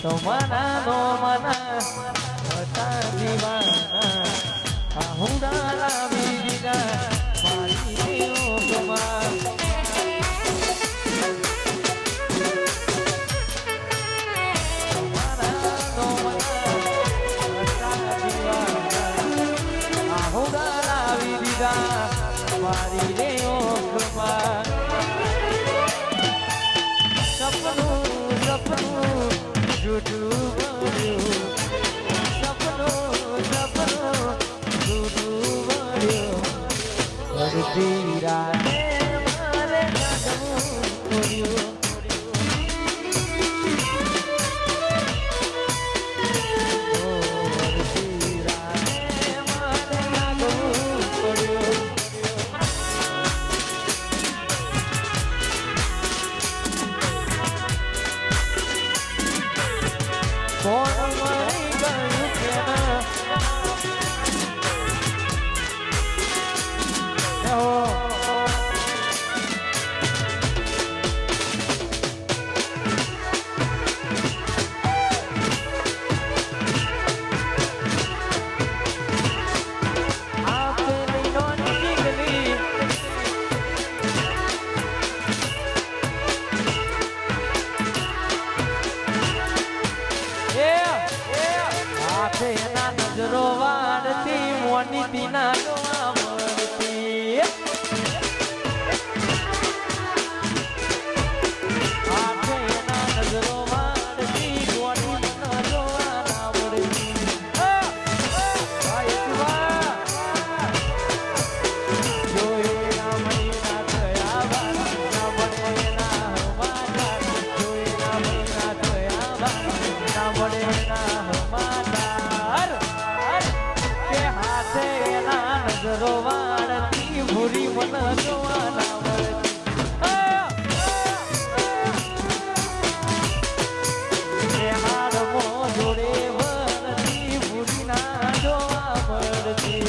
મના નો મના હતા દીવાના હું દાલા બીજા મારી ઓગમાં મારી રે ઓખમાં સપનું સપનું જૂઠું બન્યું સપનું જૂઠું બન્યું અડધી રાતે મારે કાઢવું પડ્યું કોણ મરી ગયું કેના નજરો વાળતી મોની દીના જોવા મળતી આખે એના નજરો વાળતી મોની દીના જોવા ના મળતી જોયેલા મહિના થયા ના મળે ના હમાતા જોયેલા મહિના થયા ના મળે ના હમાતા નજરો વાળતી ભૂરી મન જોવાના મળતી હારમો જોડે વળતી ભૂરી ના જોવા મળતી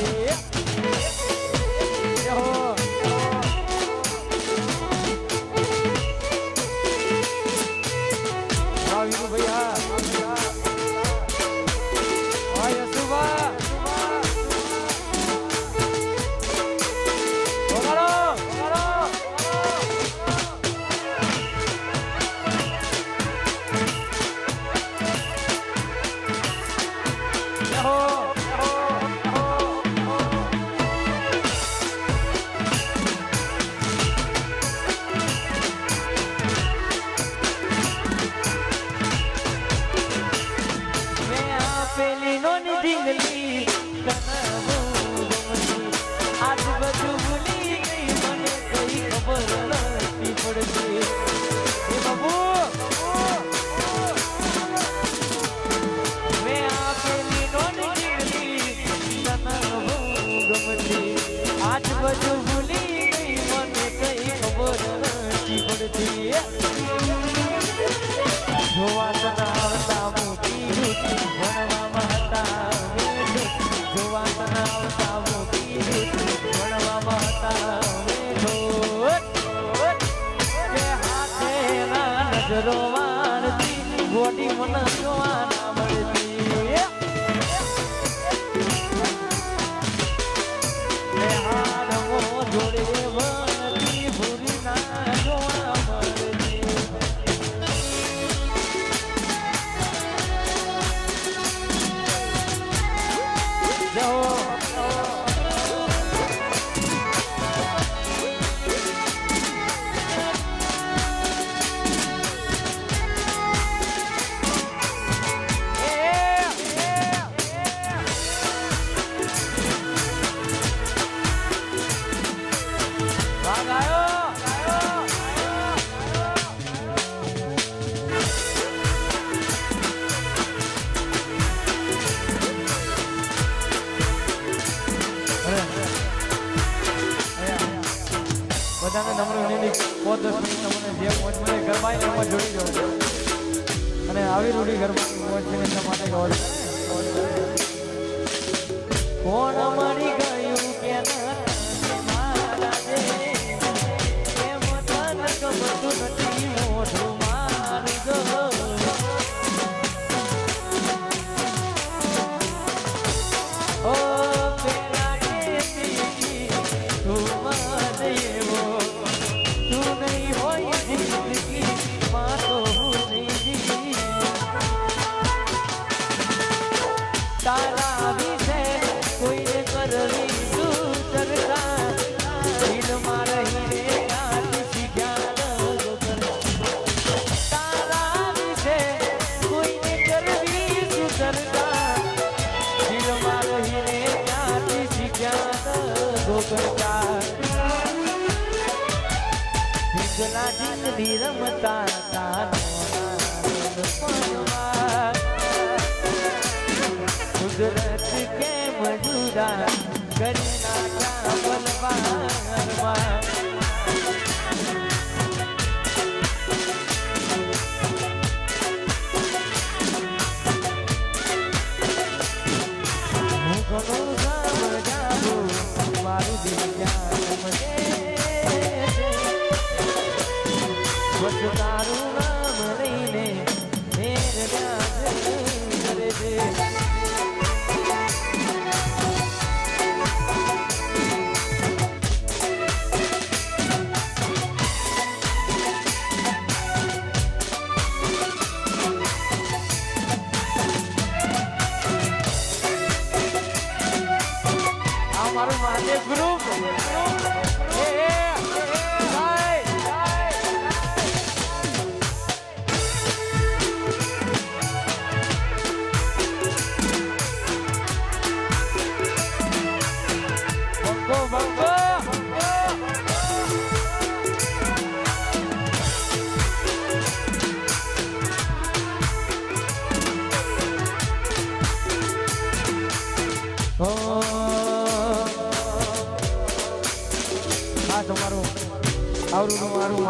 ભૈયા સુભા પેલી નોની ઢીંગલી આજ બધું ભૂલી ગઈ મને કઈ ખબર નથી પડતી એ બાબુ મેં આ પેલી નોની ઢીંગલી તને બહુ ગમતી આજ બધું ભૂલી ગઈ મને કઈ ખબર નથી પડતી જોવા તને આવતા મોટી ભણવામાં હતા જોવા તને આવતા મોટી ભણવામાં હતા કે હાથે ના નજરો વાળતી ગોડી મને જોવા ના મળતી હારમો જોડે વળતી ભૂરી ના જોવા મળતી બધાને નમ્ર વિનંતી 5-10 મિનિટ તમને જે મોજ મળે ગરબાઈ એમાં જોડી જાઓ અને આવી રૂડી ગરબાની મોજ છે એટલા માટે ગોળ કોણ મરી ગયું કે મારા દે એમ તને ખબર નથી મોઢું મારું ગો સુધી રમતા હતા નાનપણમાં. કુદરત કેમ જુદા કરી નાખ્યા પલવારમાં. હું ઘણું સમજાવું મારું દિલ ક્યાં મને બસ તારું નામ લઈને મેર વ્યાજ કરે છે. આ મારું મહાદેવ ગ્રુપ આ તમારું આવરું મારું